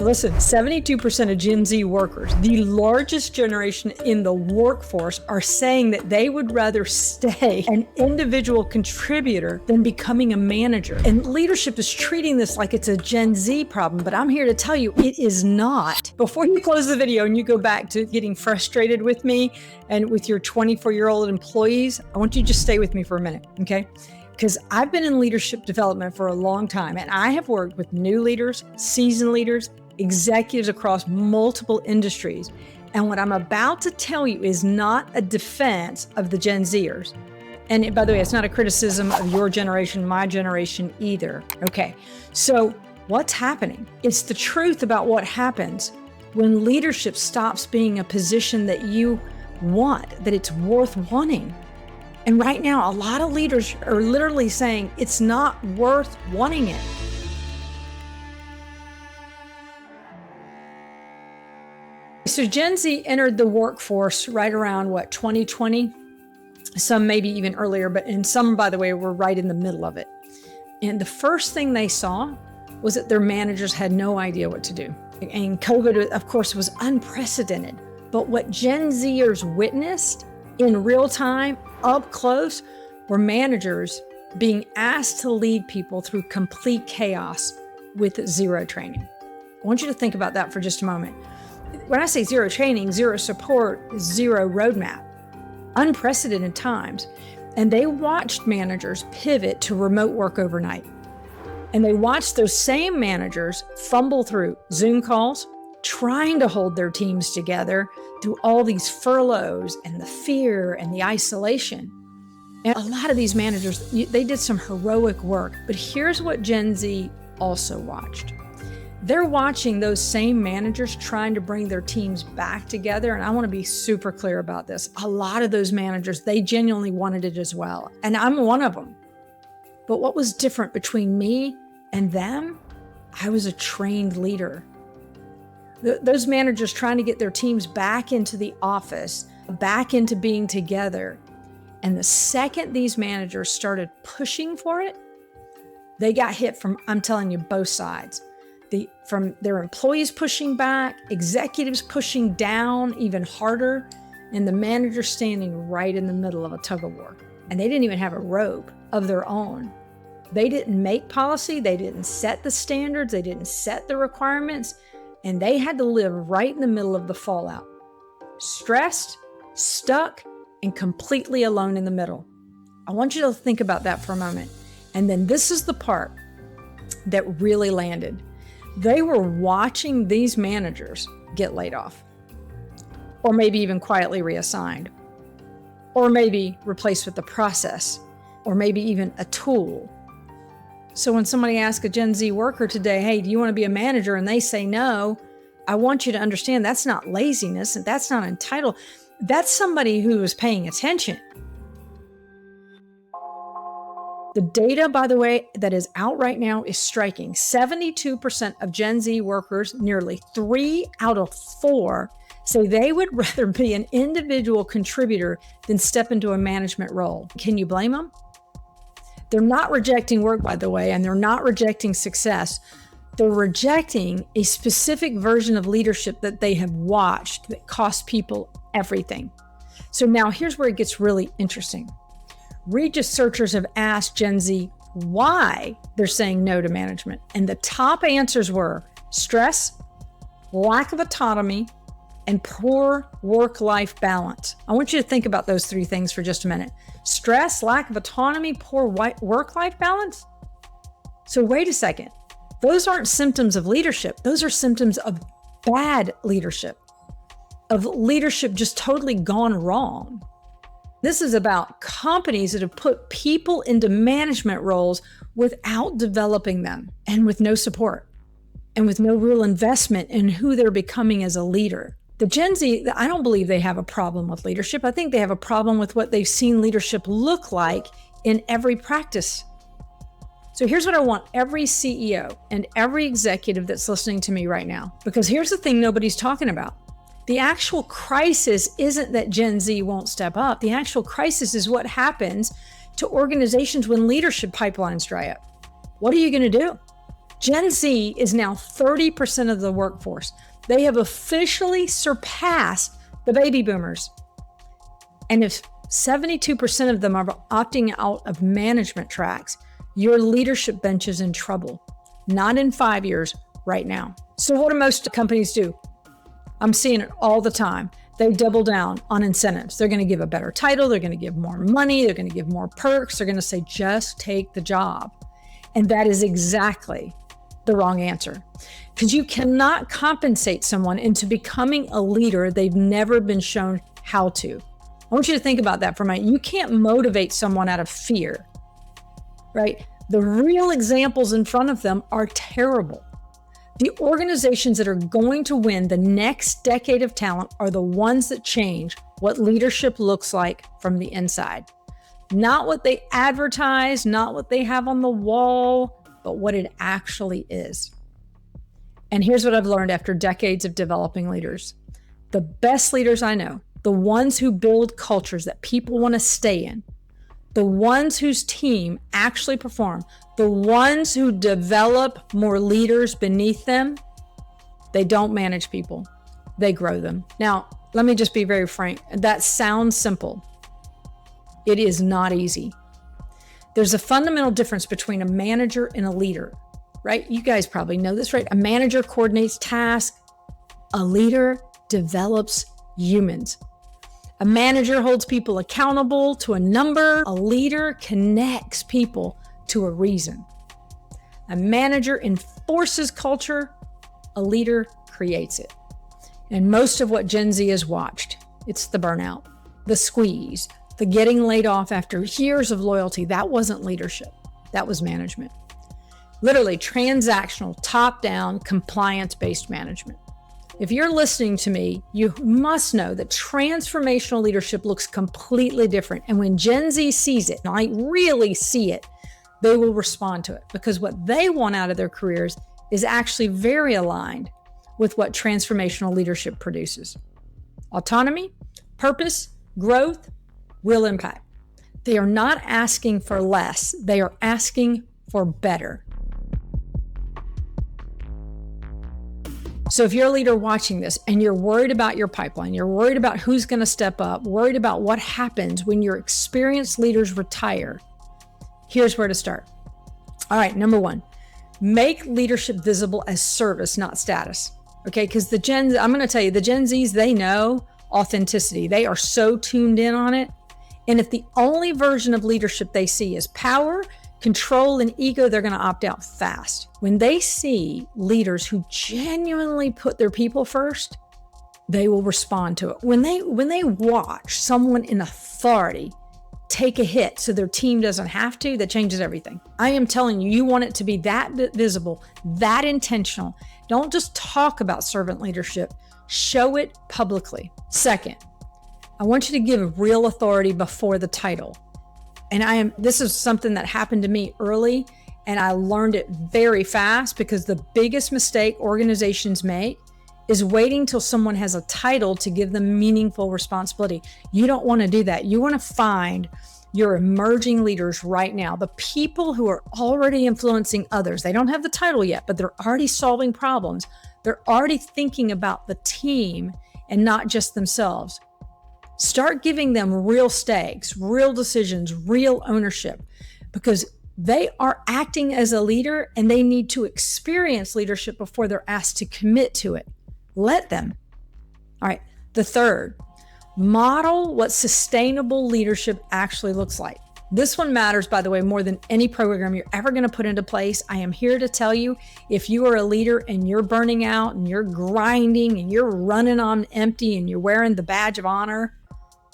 Listen, 72% of Gen Z workers, the largest generation in the workforce, are saying that they would rather stay an individual contributor than becoming a manager. And leadership is treating this like it's a Gen Z problem, but I'm here to tell you it is not. Before you close the video and you go back to getting frustrated with me and with your 24-year-old employees, I want you to just stay with me for a minute, okay? Because I've been in leadership development for a long time, and I have worked with new leaders, seasoned leaders, executives across multiple industries. And what I'm about to tell you is not a defense of the Gen Zers. And by the way, it's not a criticism of your generation, my generation either. Okay, so what's happening? It's the truth about what happens when leadership stops being a position that you want, that it's worth wanting. And right now, a lot of leaders are literally saying it's not worth wanting it. So Gen Z entered the workforce right around, 2020? Some maybe even earlier, and some, by the way, were right in the middle of it. And the first thing they saw was that their managers had no idea what to do. And COVID, of course, was unprecedented. But what Gen Zers witnessed in real time, up close, were managers being asked to lead people through complete chaos with zero training. I want you to think about that for just a moment. When I say zero training, zero support, zero roadmap, unprecedented times. And they watched managers pivot to remote work overnight. And they watched those same managers fumble through Zoom calls, trying to hold their teams together through all these furloughs and the fear and the isolation. And a lot of these managers, they did some heroic work. But here's what Gen Z also watched. They're watching those same managers trying to bring their teams back together. And I want to be super clear about this. A lot of those managers, they genuinely wanted it as well. And I'm one of them. But what was different between me and them? I was a trained leader. Those managers trying to get their teams back into the office, back into being together. And the second these managers started pushing for it, they got hit from, I'm telling you, both sides. From their employees pushing back, executives pushing down even harder, and the manager standing right in the middle of a tug of war. And they didn't even have a rope of their own. They didn't make policy, they didn't set the standards, they didn't set the requirements, and they had to live right in the middle of the fallout. Stressed, stuck, and completely alone in the middle. I want you to think about that for a moment. And then this is the part that really landed. They were watching these managers get laid off, or maybe even quietly reassigned, or maybe replaced with the process, or maybe even a tool. So when somebody asks a Gen Z worker today, hey, do you want to be a manager? And they say no, I want you to understand that's not laziness and that's not entitled. That's somebody who is paying attention. The data, by the way, that is out right now is striking. 72% of Gen Z workers, nearly 3 out of 4, say they would rather be an individual contributor than step into a management role. Can you blame them? They're not rejecting work, by the way, and they're not rejecting success. They're rejecting a specific version of leadership that they have watched that costs people everything. So now here's where it gets really interesting. Researchers have asked Gen Z why they're saying no to management. And the top answers were stress, lack of autonomy, and poor work-life balance. I want you to think about those 3 things for just a minute. Stress, lack of autonomy, poor work-life balance? So wait a second. Those aren't symptoms of leadership. Those are symptoms of bad leadership, of leadership just totally gone wrong. This is about companies that have put people into management roles without developing them and with no support and with no real investment in who they're becoming as a leader. The Gen Z, I don't believe they have a problem with leadership. I think they have a problem with what they've seen leadership look like in every practice. So here's what I want every CEO and every executive that's listening to me right now, because here's the thing nobody's talking about. The actual crisis isn't that Gen Z won't step up. The actual crisis is what happens to organizations when leadership pipelines dry up. What are you going to do? Gen Z is now 30% of the workforce. They have officially surpassed the baby boomers. And if 72% of them are opting out of management tracks, your leadership bench is in trouble. Not in 5 years, right now. So what do most companies do? I'm seeing it all the time. They double down on incentives. They're going to give a better title. They're going to give more money. They're going to give more perks. They're going to say, just take the job. And that is exactly the wrong answer. Because you cannot compensate someone into becoming a leader they've never been shown how to. I want you to think about that for a minute. You can't motivate someone out of fear, right? The real examples in front of them are terrible. The organizations that are going to win the next decade of talent are the ones that change what leadership looks like from the inside. Not what they advertise, not what they have on the wall, but what it actually is. And here's what I've learned after decades of developing leaders. The best leaders I know, the ones who build cultures that people want to stay in, the ones whose team actually perform, the ones who develop more leaders beneath them, they don't manage people, they grow them. Now, let me just be very frank. That sounds simple. It is not easy. There's a fundamental difference between a manager and a leader, right? You guys probably know this, right? A manager coordinates tasks. A leader develops humans. A manager holds people accountable to a number. A leader connects people to a reason. A manager enforces culture. A leader creates it. And most of what Gen Z has watched, it's the burnout, the squeeze, the getting laid off after years of loyalty. That wasn't leadership. That was management. Literally transactional, top-down, compliance-based management. If you're listening to me, you must know that transformational leadership looks completely different. And when Gen Z sees it, and I really see it, they will respond to it because what they want out of their careers is actually very aligned with what transformational leadership produces. Autonomy, purpose, growth, real impact. They are not asking for less. They are asking for better. So if you're a leader watching this and you're worried about your pipeline, you're worried about who's going to step up, worried about what happens when your experienced leaders retire, here's where to start. All right, number one, make leadership visible as service, not status. Okay, because I'm going to tell you, the Gen Zs, they know authenticity. They are so tuned in on it. And if the only version of leadership they see is power, control, and ego, they're going to opt out fast. When they see leaders who genuinely put their people first, they will respond to it. When they watch someone in authority take a hit so their team doesn't have to, that changes everything. I am telling you, you want it to be that visible, that intentional. Don't just talk about servant leadership, show it publicly. Second, I want you to give real authority before the title. And this is something that happened to me early, and I learned it very fast because the biggest mistake organizations make is waiting till someone has a title to give them meaningful responsibility. You don't want to do that. You want to find your emerging leaders right now, the people who are already influencing others. They don't have the title yet, but they're already solving problems. They're already thinking about the team and not just themselves. Start giving them real stakes, real decisions, real ownership, because they are acting as a leader and they need to experience leadership before they're asked to commit to it. Let them. All right. The third, model what sustainable leadership actually looks like. This one matters, by the way, more than any program you're ever going to put into place. I am here to tell you, if you are a leader and you're burning out and you're grinding and you're running on empty and you're wearing the badge of honor,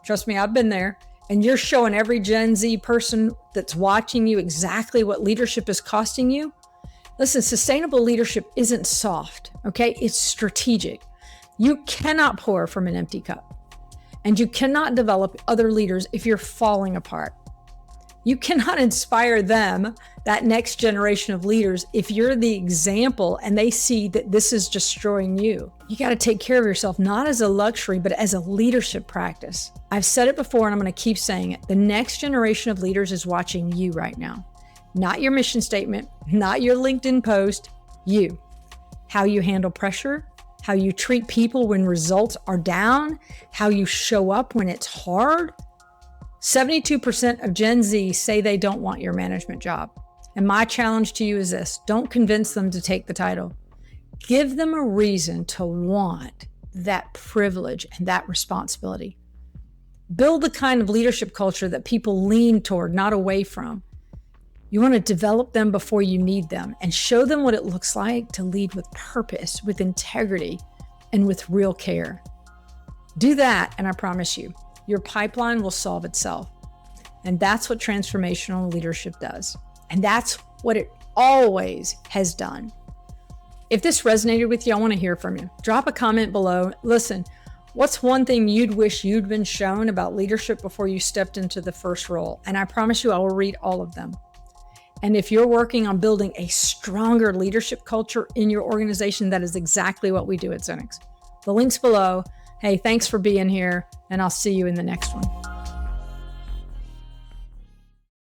trust me, I've been there, and you're showing every Gen Z person that's watching you exactly what leadership is costing you. Listen, sustainable leadership isn't soft, okay? It's strategic. You cannot pour from an empty cup, and you cannot develop other leaders if you're falling apart. You cannot inspire them, that next generation of leaders, if you're the example and they see that this is destroying you. You got to take care of yourself, not as a luxury, but as a leadership practice. I've said it before and I'm going to keep saying it. The next generation of leaders is watching you right now. Not your mission statement, not your LinkedIn post, You. How you handle pressure, how you treat people when results are down, how you show up when it's hard. 72% of Gen Z say they don't want your management job. And my challenge to you is this: don't convince them to take the title. Give them a reason to want that privilege and that responsibility. Build the kind of leadership culture that people lean toward, not away from. You want to develop them before you need them and show them what it looks like to lead with purpose, with integrity, and with real care. Do that, and I promise you, your pipeline will solve itself. And that's what transformational leadership does. And that's what it always has done. If this resonated with you, I want to hear from you. Drop a comment below. Listen, what's one thing you'd wish you'd been shown about leadership before you stepped into the first role? And I promise you, I will read all of them. And if you're working on building a stronger leadership culture in your organization, that is exactly what we do at XINNIX. The link's below. Hey, thanks for being here, and I'll see you in the next one.